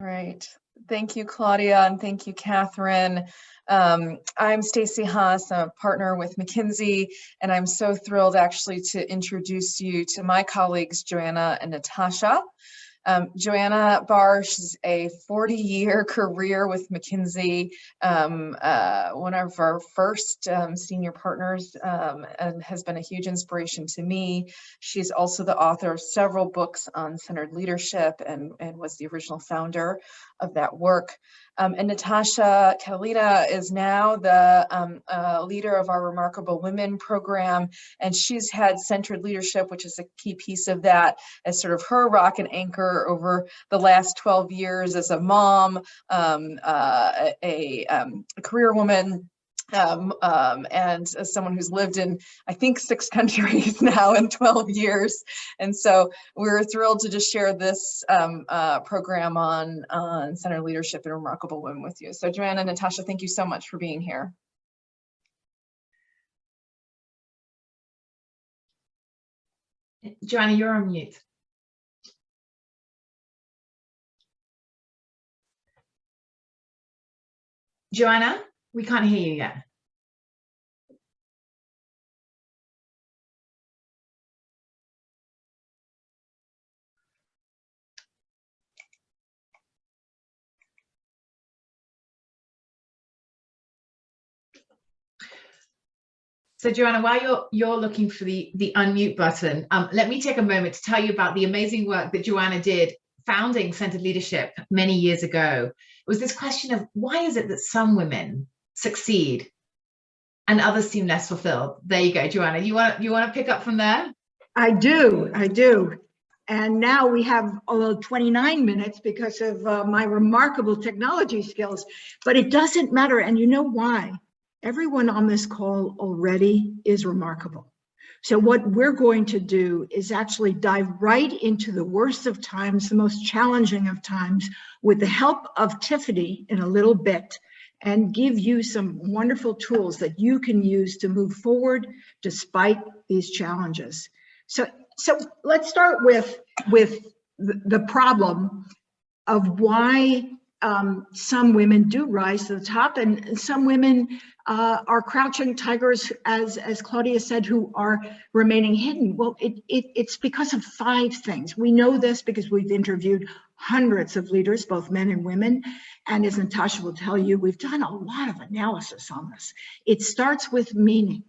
Right. Thank you, Claudia, and thank you, Catherine. I'm Stacy Haas, a partner with McKinsey, and I'm so thrilled actually to introduce you to my colleagues, Joanna and Natasha. Joanna Barsh is a 40-year career with McKinsey, one of our first senior partners, and has been a huge inspiration to me. She's also the author of several books on centered leadership and was the original founder of that work. And Natasha Catalina is now the leader of our Remarkable Women program, and she's had centered leadership, which is a key piece of that, as sort of her rock and anchor over the last 12 years as a mom, a career woman, and as someone who's lived in, I think, 6 countries now in 12 years. And so we're thrilled to just share this program on centered leadership and Remarkable Women with you. So Joanna and Natasha, thank you so much for being here. Joanna, you're on mute. Joanna, we can't hear you yet. So Joanna, while you're looking for the unmute button, let me take a moment to tell you about the amazing work that Joanna did founding Centered Leadership many years ago. It was this question of why is it that some women succeed and others seem less fulfilled? There you go, Joanna. You want to pick up from there? I do. And now we have 29 minutes because of my remarkable technology skills, but it doesn't matter. And you know why? Everyone on this call already is remarkable. So what we're going to do is actually dive right into the worst of times, the most challenging of times, with the help of Tiffany in a little bit, and give you some wonderful tools that you can use to move forward despite these challenges. So let's start with the problem of why some women do rise to the top, and some women are crouching tigers, as Claudia said, who are remaining hidden. Well, it's because of 5 things. We know this because we've interviewed hundreds of leaders, both men and women. And as Natasha will tell you, we've done a lot of analysis on this. It starts with meaning.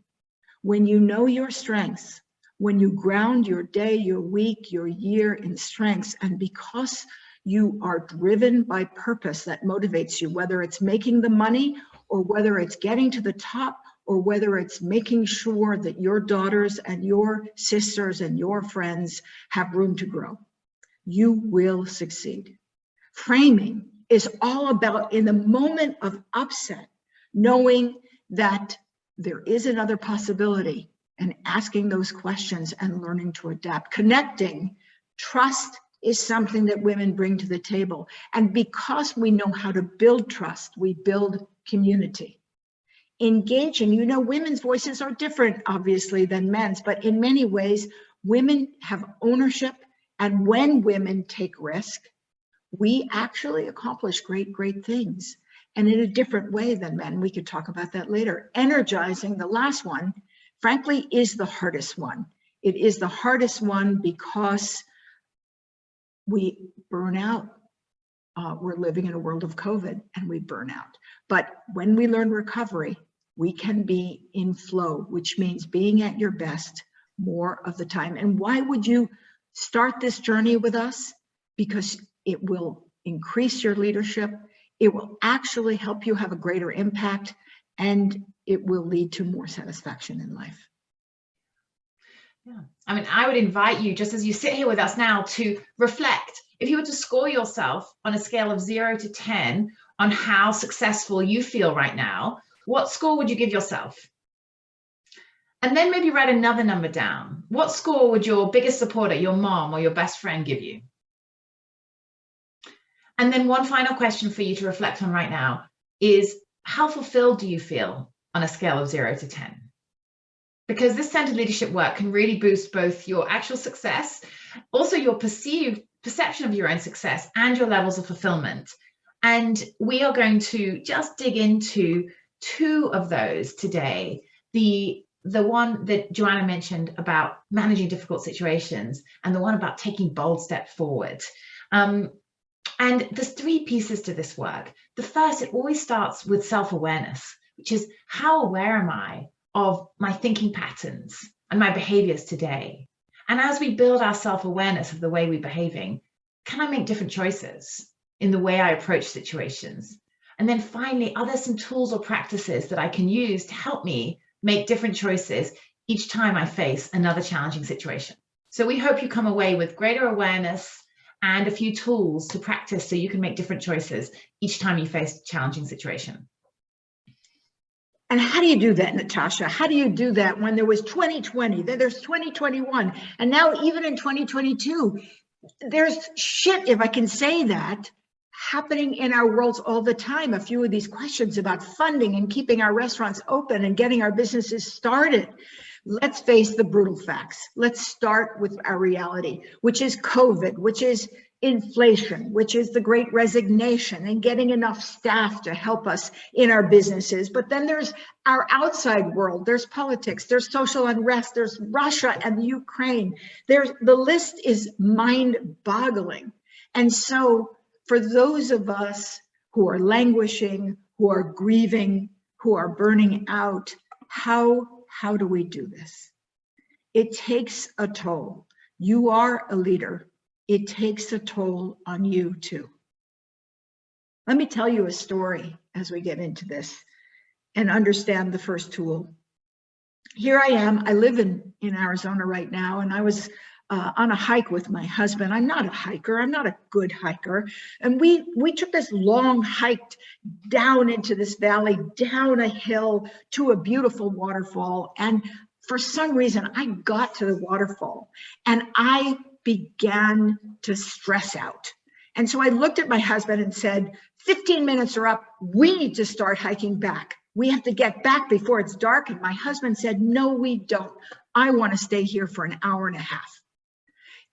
When you know your strengths, when you ground your day, your week, your year in strengths, and because you are driven by purpose that motivates you, whether it's making the money or whether it's getting to the top or whether it's making sure that your daughters and your sisters and your friends have room to grow, you will succeed. Framing is all about, in the moment of upset, knowing that there is another possibility and asking those questions and learning to adapt. Connecting, trust is something that women bring to the table. And because we know how to build trust, we build community. Engaging, you know, women's voices are different, obviously, than men's, but in many ways, women have ownership. And when women take risk, we actually accomplish great things. And in a different way than men. We could talk about that later. Energizing, the last one, frankly, is the hardest one. It is the hardest one because we burn out. We're living in a world of COVID and we burn out. But when we learn recovery, we can be in flow, which means being at your best more of the time. And why would you start this journey with us? Because it will increase your leadership. It will actually help you have a greater impact, and it will lead to more satisfaction in life. Yeah, I mean, I would invite you, just as you sit here with us now, to reflect. If you were to score yourself on a scale of 0 to 10 on how successful you feel right now, what score would you give yourself? And then maybe write another number down. What score would your biggest supporter, your mom or your best friend, give you? And then one final question for you to reflect on right now is, how fulfilled do you feel on a scale of 0 to 10? Because this centered leadership work can really boost both your actual success, also your perceived perception of your own success and your levels of fulfillment. And we are going to just dig into two of those today. The one that Joanna mentioned about managing difficult situations, and the one about taking bold steps forward. And there's three pieces to this work. The first, it always starts with self-awareness, which is how aware am I of my thinking patterns and my behaviors today? And as we build our self-awareness of the way we're behaving, can I make different choices in the way I approach situations? And then finally, are there some tools or practices that I can use to help me make different choices each time I face another challenging situation? So we hope you come away with greater awareness and a few tools to practice so you can make different choices each time you face a challenging situation. And how do you do that, Natasha? How do you do that when there was 2020, then there's 2021, and now even in 2022, there's shit, if I can say that, happening in our worlds all the time. A few of these questions about funding and keeping our restaurants open and getting our businesses started. Let's face the brutal facts. Let's start with our reality, which is COVID, which is inflation, which is the great resignation and getting enough staff to help us in our businesses. But then there's our outside world. There's politics, there's social unrest, there's Russia and Ukraine. The list is mind-boggling. And so for those of us who are languishing, who are grieving, who are burning out, how do we do this? It takes a toll. You are a leader. It takes a toll on you too. Let me tell you a story as we get into this and understand the first tool. Here I am. I live in Arizona right now, and I was on a hike with my husband. I'm not a hiker. I'm not a good hiker. And we took this long hike down into this valley, down a hill to a beautiful waterfall. And for some reason, I got to the waterfall and I began to stress out. And so I looked at my husband and said, 15 minutes are up. We need to start hiking back. We have to get back before it's dark. And my husband said, no, we don't. I want to stay here for an hour and a half.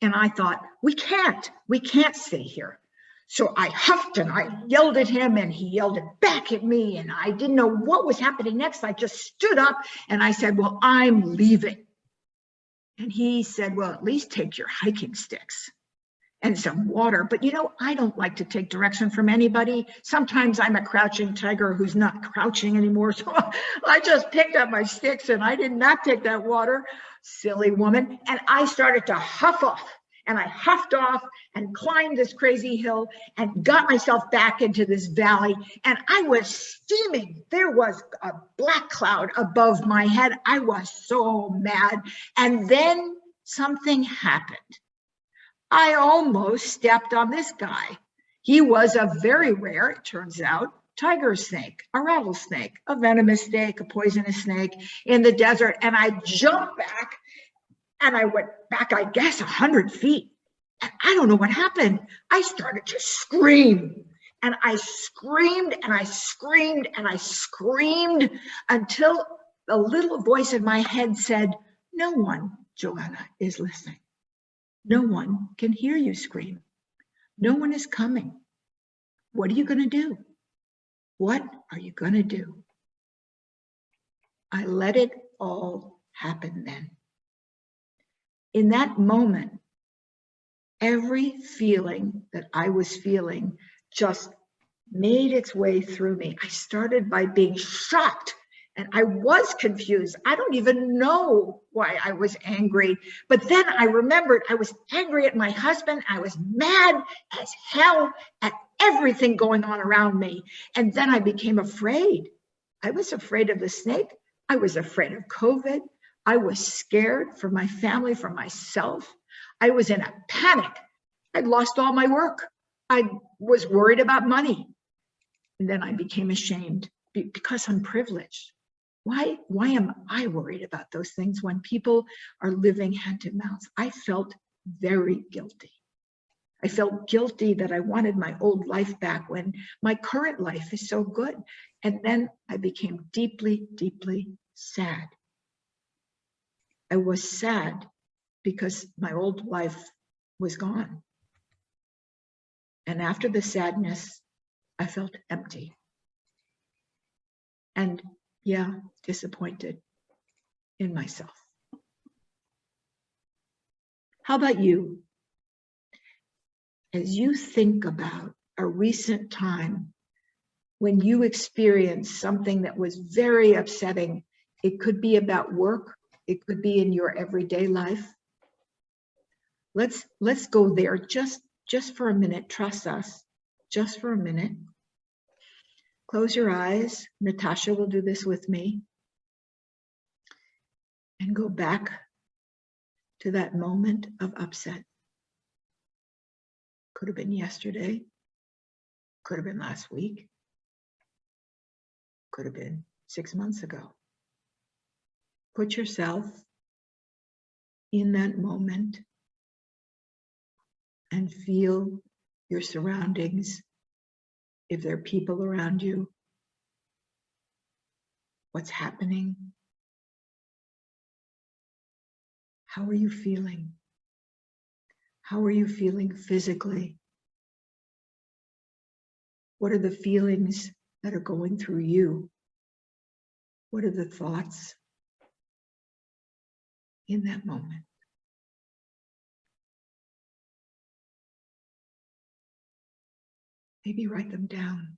And I thought, we can't stay here. So I huffed and I yelled at him and he yelled it back at me. And I didn't know what was happening next. I just stood up and I said, well, I'm leaving. And he said, well, at least take your hiking sticks and some water. But you know, I don't like to take direction from anybody. Sometimes I'm a crouching tiger who's not crouching anymore. So I just picked up my sticks and I did not take that water, silly woman. And I started to huff off. And I huffed off and climbed this crazy hill and got myself back into this valley. And I was steaming. There was a black cloud above my head. I was so mad. And then something happened. I almost stepped on this guy. He was a very rare, it turns out, tiger snake, a rattlesnake, a venomous snake, a poisonous snake in the desert. And I jumped back and I went back, I guess, 100 feet. And I don't know what happened. I started to scream. And I screamed and I screamed and I screamed until a little voice in my head said, no one, Joanna, is listening. No one can hear you scream. No one is coming. What are you going to do? What are you going to do? I let it all happen then. In that moment, every feeling that I was feeling just made its way through me. I started by being shocked and I was confused. I don't even know why I was angry. But then I remembered I was angry at my husband. I was mad as hell at everything going on around me. And then I became afraid. I was afraid of the snake. I was afraid of COVID. I was scared for my family, for myself. I was in a panic. I'd lost all my work. I was worried about money. And then I became ashamed because I'm privileged. Why am I worried about those things when people are living hand to mouth? I felt very guilty. I felt guilty that I wanted my old life back when my current life is so good. And then I became deeply, deeply sad. I was sad because my old life was gone. And after the sadness, I felt empty. And yeah, disappointed in myself. How about you? As you think about a recent time when you experienced something that was very upsetting, it could be about work, it could be in your everyday life. Let's go there just for a minute. Trust us, just for a minute. Close your eyes. Natasha will do this with me. And go back to that moment of upset. Could have been yesterday, could have been last week, could have been 6 months ago. Put yourself in that moment and feel your surroundings. If there are people around you, what's happening? How are you feeling? How are you feeling physically? What are the feelings that are going through you? What are the thoughts in that moment? Maybe write them down.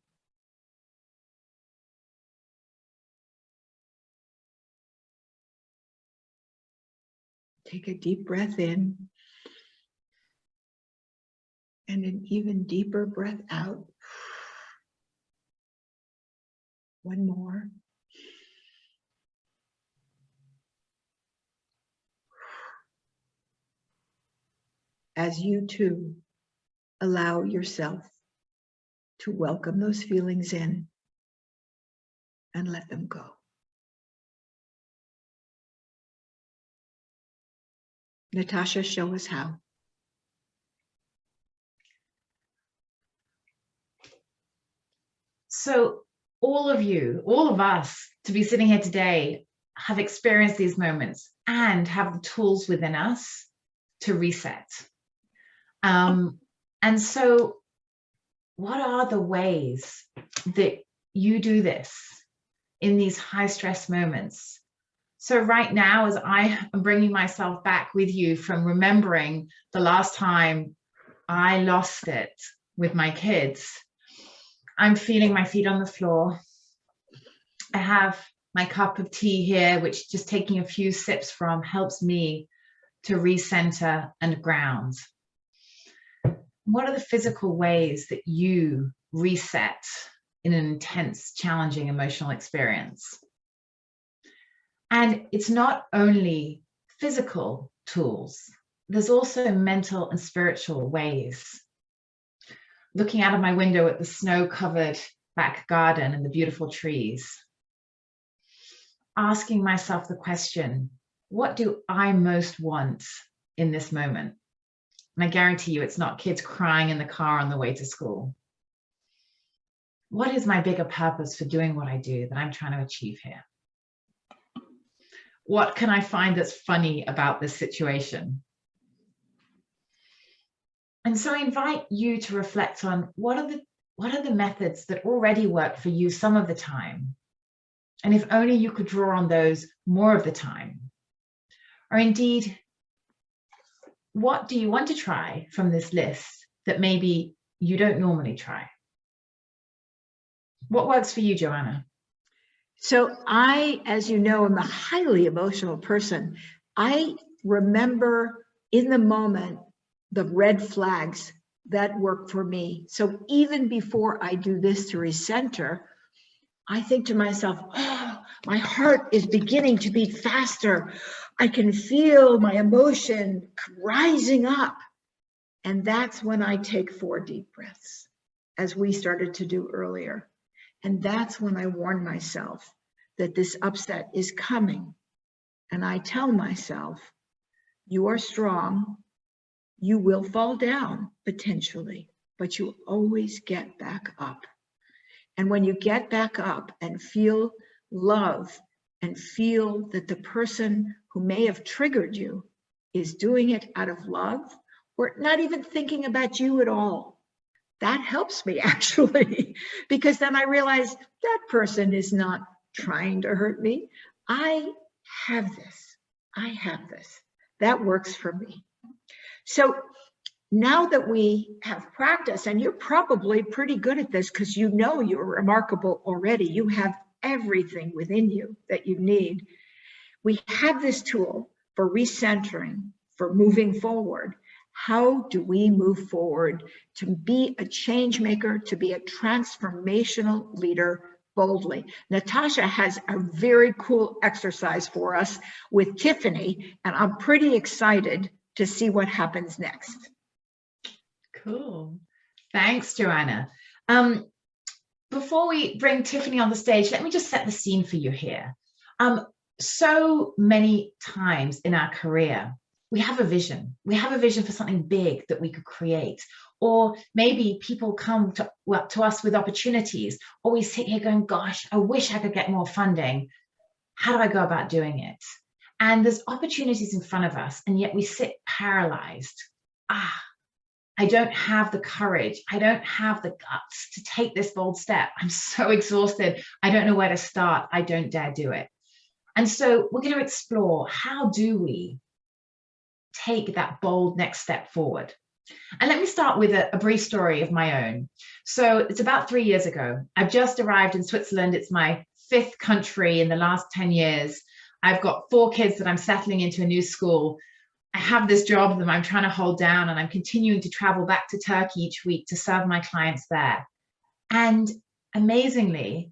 Take a deep breath in and an even deeper breath out. One more. As you too allow yourself to welcome those feelings in and let them go. Natasha, show us how. So all of you, all of us, to be sitting here today, have experienced these moments and have the tools within us to reset. And so what are the ways that you do this in these high stress moments? So right now, as I am bringing myself back with you from remembering the last time I lost it with my kids, I'm feeling my feet on the floor. I have my cup of tea here, which just taking a few sips from helps me to recenter and ground. What are the physical ways that you reset in an intense, challenging emotional experience? And it's not only physical tools, there's also mental and spiritual ways. Looking out of my window at the snow-covered back garden and the beautiful trees, asking myself the question, what do I most want in this moment? And I guarantee you it's not kids crying in the car on the way to school. What is my bigger purpose for doing what I do that I'm trying to achieve here? What can I find that's funny about this situation? And so I invite you to reflect on what are the methods that already work for you some of the time? And if only you could draw on those more of the time. Or indeed, what do you want to try from this list that maybe you don't normally try? What works for you, Joanna? So I, as you know, am a highly emotional person. I remember in the moment the red flags that work for me. So even before I do this to recenter, I think to myself, oh, my heart is beginning to beat faster. I can feel my emotion rising up. And that's when I take 4 deep breaths, as we started to do earlier. And that's when I warn myself that this upset is coming. And I tell myself, you are strong. You will fall down potentially, but you always get back up. And when you get back up and feel love and feel that the person who may have triggered you is doing it out of love or not even thinking about you at all, that helps me actually, because then I realize that person is not trying to hurt me. I have this. I have this. That works for me. So now that we have practice, and you're probably pretty good at this because you know you're remarkable already, you have everything within you that you need. We have this tool for recentering, for moving forward. How do we move forward to be a change maker, to be a transformational leader boldly? Natasha has a very cool exercise for us with Tiffany, and I'm pretty excited to see what happens next. Cool. Thanks, Joanna. Before we bring Tiffany on the stage, let me just set the scene for you here. So many times in our career, we have a vision. We have a vision for something big that we could create. Or maybe people come to us with opportunities, or we sit here going, gosh, I wish I could get more funding. How do I go about doing it? And there's opportunities in front of us, and yet we sit paralyzed. I don't have the courage. I don't have the guts to take this bold step. I'm so exhausted. I don't know where to start. I don't dare do it. And so we're going to explore, how do we take that bold next step forward? And let me start with a brief story of my own. So it's about 3 years ago. I've just arrived in Switzerland. It's my 5th country in the last 10 years. I've got 4 kids that I'm settling into a new school. I have this job that I'm trying to hold down, and I'm continuing to travel back to Turkey each week to serve my clients there. And amazingly,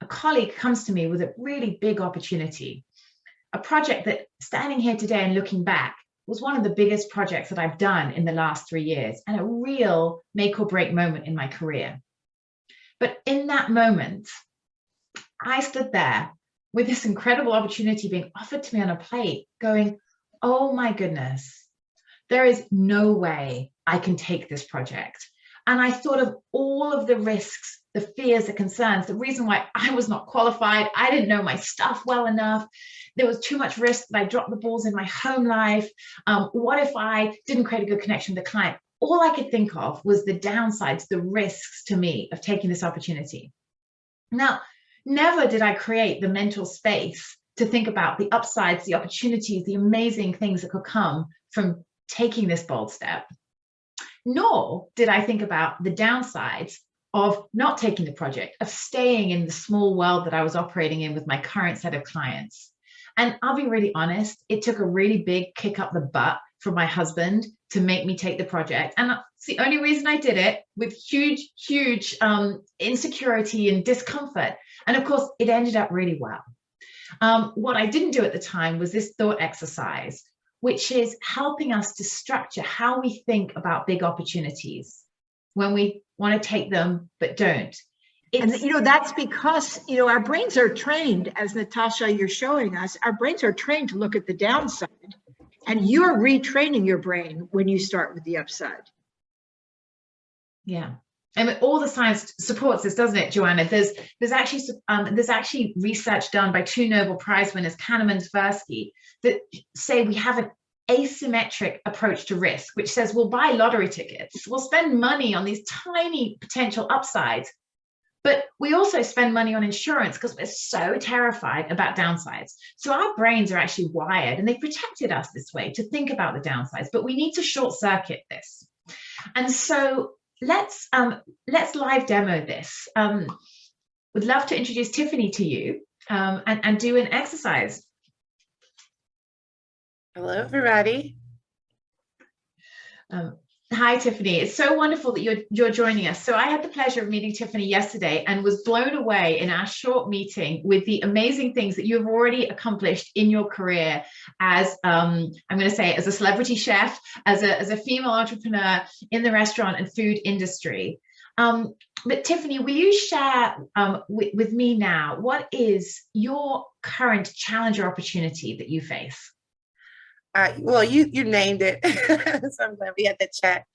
a colleague comes to me with a really big opportunity, a project that, standing here today and looking back, was one of the biggest projects that I've done in the last 3 years, and a real make or break moment in my career. But in that moment, I stood there with this incredible opportunity being offered to me on a plate, going, oh my goodness, there is no way I can take this project. And I thought of all of the risks, the fears, the concerns, the reason why I was not qualified. I didn't know my stuff well enough. There was too much risk that I dropped the balls in my home life. What if I didn't create a good connection with the client? All I could think of was the downsides, the risks to me of taking this opportunity. Now, never did I create the mental space to think about the upsides, the opportunities, the amazing things that could come from taking this bold step. Nor did I think about the downsides of not taking the project, of staying in the small world that I was operating in with my current set of clients. And I'll be really honest, it took a really big kick up the butt from my husband to make me take the project. And it's the only reason I did it, with huge, huge insecurity and discomfort. And of course, it ended up really well. What I didn't do at the time was this thought exercise, which is helping us to structure how we think about big opportunities when we want to take them, but don't. And that's because, our brains are trained, as Natasha, you're showing us, our brains are trained to look at the downside, and you're retraining your brain when you start with the upside. Yeah. And all the science supports this, doesn't it, Joanna? There's actually research done by 2 Nobel Prize winners, Kahneman and Tversky, that say we have an asymmetric approach to risk, which says we'll buy lottery tickets, we'll spend money on these tiny potential upsides, but we also spend money on insurance because we're so terrified about downsides. So our brains are actually wired, and they protected us this way to think about the downsides, but we need to short circuit this. And so let's live demo this. Would love to introduce Tiffany to you and do an exercise. Hello, everybody. Hi, Tiffany. It's so wonderful that you're joining us. So I had the pleasure of meeting Tiffany yesterday and was blown away in our short meeting with the amazing things that you've already accomplished in your career as, I'm going to say, as a celebrity chef, as a female entrepreneur in the restaurant and food industry. But Tiffany, will you share with me now, what is your current challenge or opportunity that you face? Well, you named it. So I'm glad we had that chat.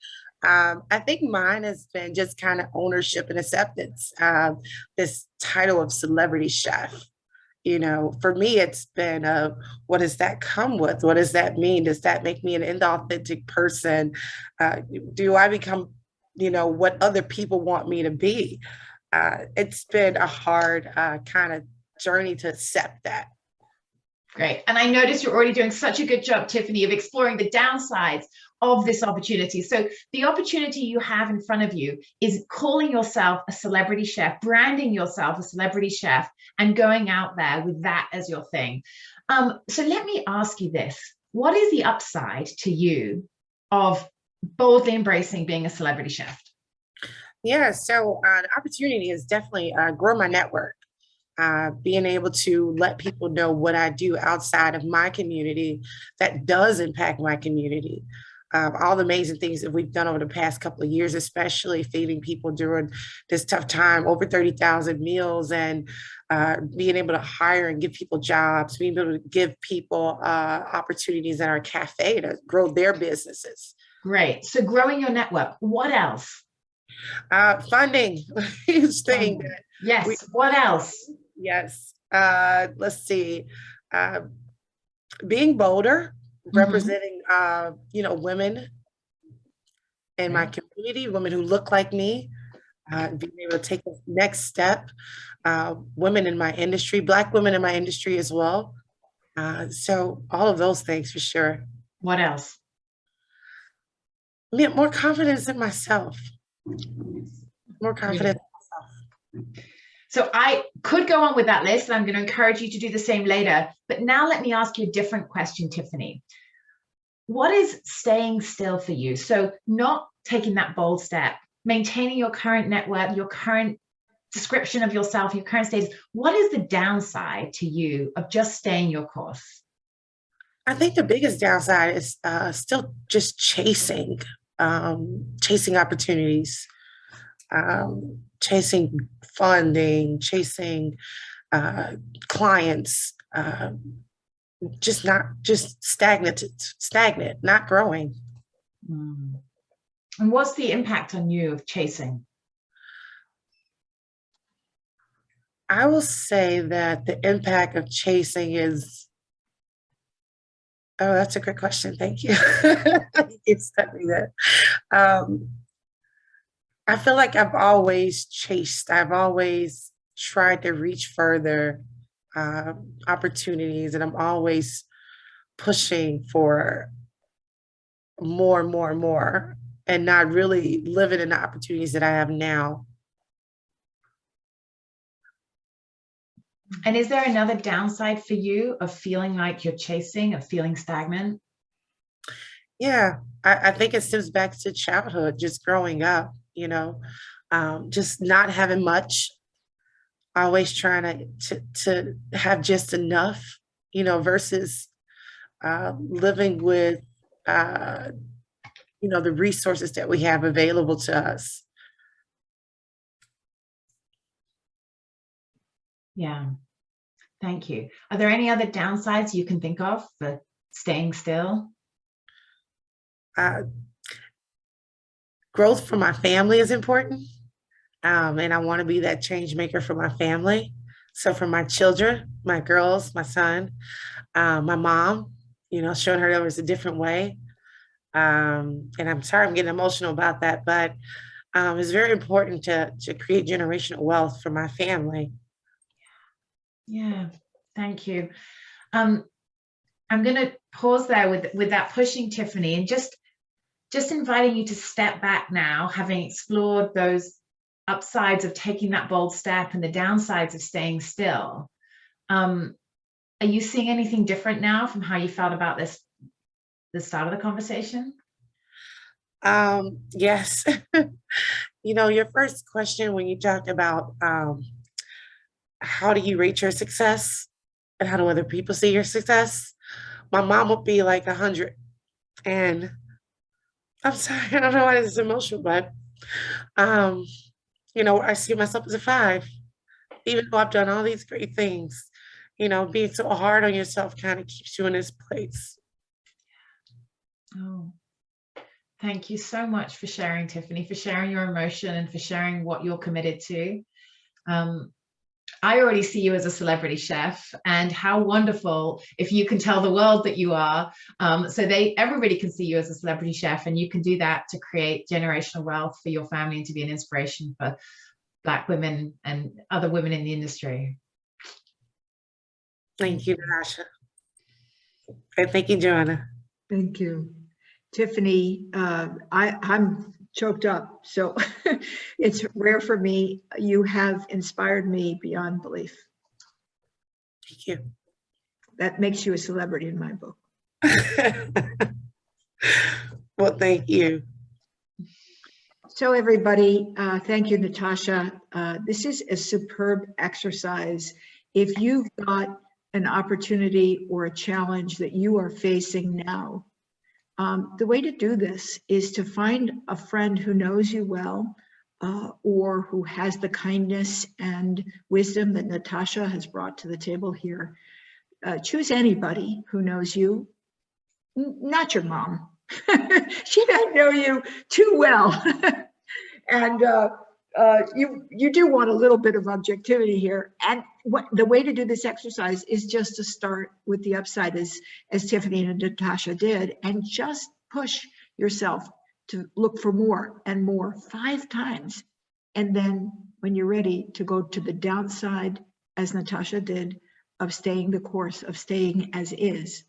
I think mine has been just kind of ownership and acceptance. This title of celebrity chef, for me, it's been, what does that come with? What does that mean? Does that make me an inauthentic person? Do I become what other people want me to be. It's been a hard kind of journey to accept that. Great. And I noticed you're already doing such a good job, Tiffany, of exploring the downsides of this opportunity. So the opportunity you have in front of you is calling yourself a celebrity chef, branding yourself a celebrity chef, and going out there with that as your thing. So let me ask you this. What is the upside to you of boldly embracing being a celebrity chef? Yeah, so the opportunity is definitely grow my network. Being able to let people know what I do outside of my community that does impact my community. All the amazing things that we've done over the past couple of years, especially feeding people during this tough time, over 30,000 meals, and being able to hire and give people jobs, being able to give people opportunities in our cafe to grow their businesses. Great. So growing your network, what else? Funding, huge thing. Yes. What else? Yes. Let's see. Being bolder, representing, women in my community, women who look like me, being able to take the next step, women in my industry, Black women in my industry as well. So all of those things for sure. What else? More confidence in myself. More confidence in myself. So I could go on with that list, and I'm going to encourage you to do the same later. But now let me ask you a different question, Tiffany. What is staying still for you? So not taking that bold step, maintaining your current network, your current description of yourself, your current status. What is the downside to you of just staying your course? I think the biggest downside is still just chasing opportunities, chasing funding, chasing clients, just stagnant, not growing. And what's the impact on you of chasing? I will say that the impact of chasing is, oh, that's a good question. Thank you. You stuck me there. I feel like I've always chased. I've always tried to reach further opportunities, and I'm always pushing for more and more and more, and not really living in the opportunities that I have now. And is there another downside for you of feeling like you're chasing, of feeling stagnant? Yeah, I think it stems back to childhood, just growing up, just not having much, always trying to have just enough, versus living with, the resources that we have available to us. Yeah, thank you. Are there any other downsides you can think of for staying still? Growth for my family is important. And I want to be that change maker for my family. So for my children, my girls, my son, my mom, showing her there was a different way. And I'm sorry I'm getting emotional about that, but it's very important to create generational wealth for my family. Yeah, thank you. I'm going to pause there with that pushing, Tiffany, and just inviting you to step back now, having explored those upsides of taking that bold step and the downsides of staying still. Are you seeing anything different now from how you felt about the start of the conversation? Yes. Your first question when you talked about how do you rate your success and how do other people see your success? My mom would be like 100. And I'm sorry, I don't know why this is emotional, but I see myself as a 5, even though I've done all these great things. Being so hard on yourself kind of keeps you in this place. Oh, thank you so much for sharing, Tiffany, for sharing your emotion and for sharing what you're committed to. I already see you as a celebrity chef, and how wonderful if you can tell the world that you are, so everybody can see you as a celebrity chef, and you can do that to create generational wealth for your family and to be an inspiration for Black women and other women in the industry. Thank you, Natasha. And thank you, Joanna. Thank you. Tiffany, I'm choked up, so it's rare for me. You have inspired me beyond belief. Thank you. That makes you a celebrity in my book. Well, thank you. So everybody, thank you, Natasha. This is a superb exercise. If you've got an opportunity or a challenge that you are facing now, the way to do this is to find a friend who knows you well, or who has the kindness and wisdom that Natasha has brought to the table here. Choose anybody who knows you, not your mom. She doesn't know you too well. And you do want a little bit of objectivity here. And the way to do this exercise is just to start with the upside, as Tiffany and Natasha did, and just push yourself to look for more and more 5 times. And then when you're ready to go to the downside, as Natasha did, of staying the course, of staying as is,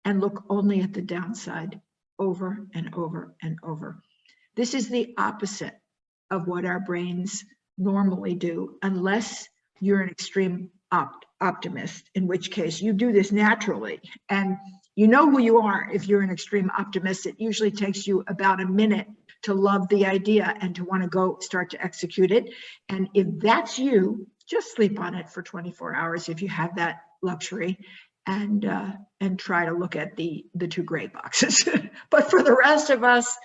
and look only at the downside over and over and over. This is the opposite of what our brains normally do, unless you're an extreme optimist, in which case you do this naturally. And you know who you are if you're an extreme optimist. It usually takes you about a minute to love the idea and to want to go start to execute it. And if that's you, just sleep on it for 24 hours if you have that luxury, and try to look at the 2 gray boxes. But for the rest of us,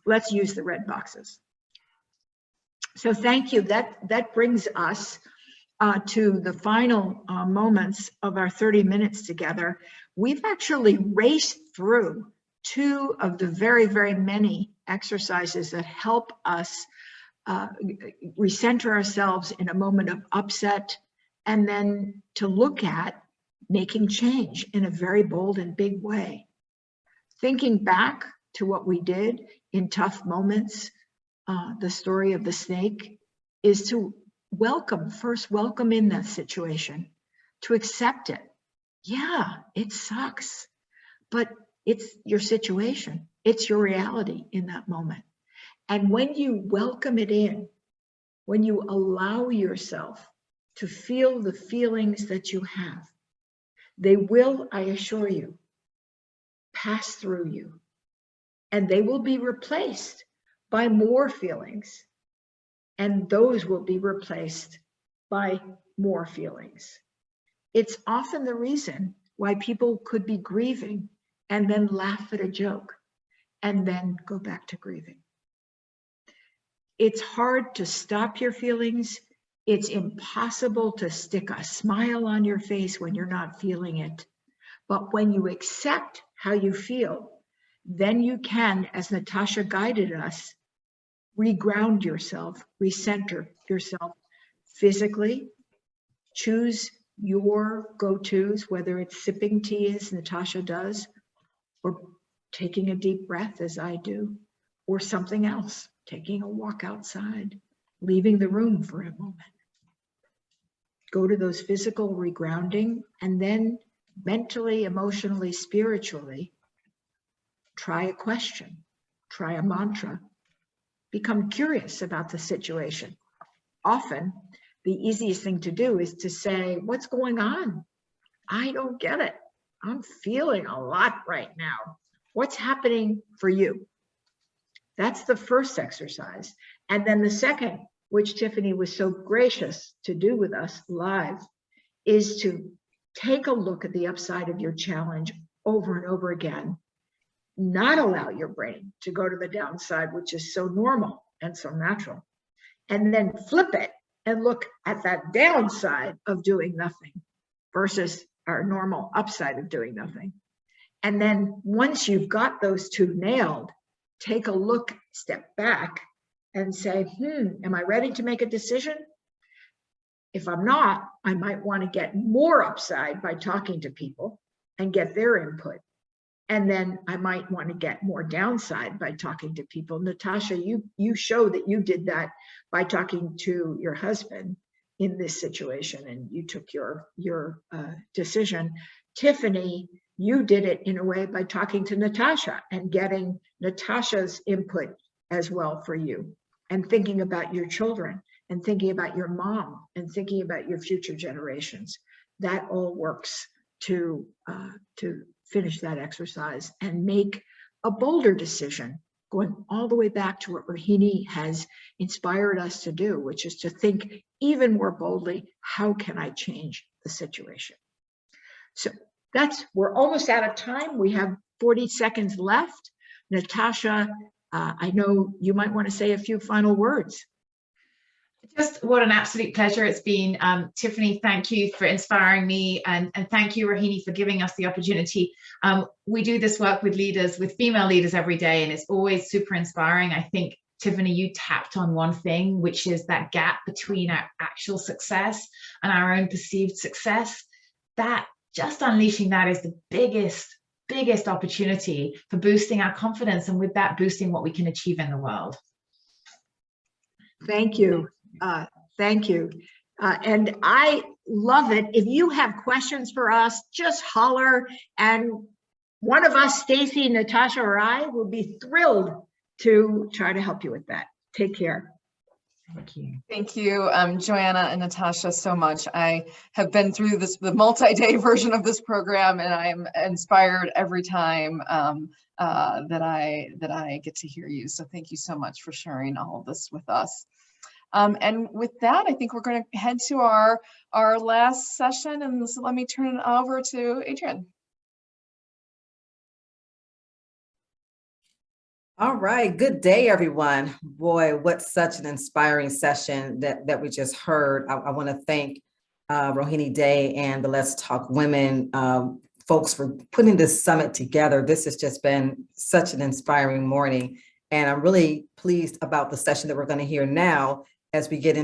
let's use the red boxes. So thank you. That brings us to the final moments of our 30 minutes together. We've actually raced through 2 of the very, very many exercises that help us recenter ourselves in a moment of upset, and then to look at making change in a very bold and big way. Thinking back to what we did in tough moments, the story of the snake, is to first welcome in that situation, to accept it. Yeah, it sucks, but it's your situation. It's your reality in that moment. And when you welcome it in, when you allow yourself to feel the feelings that you have, they will, I assure you, pass through you, and they will be replaced by more feelings, and those will be replaced by more feelings. It's often the reason why people could be grieving and then laugh at a joke and then go back to grieving. It's hard to stop your feelings. It's impossible to stick a smile on your face when you're not feeling it. But when you accept how you feel, then you can, as Natasha guided us, reground yourself, recenter yourself physically, choose your go-tos, whether it's sipping tea as Natasha does, or taking a deep breath as I do, or something else, taking a walk outside, leaving the room for a moment. Go to those physical regrounding, and then mentally, emotionally, spiritually, try a question, try a mantra, become curious about the situation. Often, the easiest thing to do is to say, what's going on? I don't get it. I'm feeling a lot right now. What's happening for you? That's the first exercise. And then the second, which Tiffany was so gracious to do with us live, is to take a look at the upside of your challenge over and over again. Not allow your brain to go to the downside, which is so normal and so natural. And then flip it and look at that downside of doing nothing versus our normal upside of doing nothing. And then once you've got those 2 nailed, take a look, step back and say, am I ready to make a decision? If I'm not, I might want to get more upside by talking to people and get their input. And then I might want to get more downside by talking to people. Natasha, you show that you did that by talking to your husband in this situation, and you took your decision. Tiffany, you did it in a way by talking to Natasha and getting Natasha's input as well for you, and thinking about your children, and thinking about your mom, and thinking about your future generations. That all works to finish that exercise and make a bolder decision, going all the way back to what Rohini has inspired us to do, which is to think even more boldly, how can I change the situation? So we're almost out of time. We have 40 seconds left. Natasha, I know you might want to say a few final words. Just what an absolute pleasure it's been. Tiffany, thank you for inspiring me, and thank you, Rohini, for giving us the opportunity. We do this work with leaders, with female leaders every day, and it's always super inspiring. I think, Tiffany, you tapped on one thing, which is that gap between our actual success and our own perceived success. That just unleashing that is the biggest opportunity for boosting our confidence, and with that, boosting what we can achieve in the world. Thank you. Thank you. And I love it. If you have questions for us, just holler, and one of us, Stacy, Natasha, or I will be thrilled to try to help you with that. Take care. Thank you. Thank you, Joanna and Natasha, so much. I have been through the multi-day version of this program, and I'm inspired every time that I get to hear you. So thank you so much for sharing all of this with us. And with that, I think we're going to head to our last session, and so let me turn it over to Adrian. All right, good day, everyone. Boy, what such an inspiring session that we just heard. I want to thank Rohini Day and the Let's Talk Women folks for putting this summit together. This has just been such an inspiring morning, and I'm really pleased about the session that we're going to hear now as we get into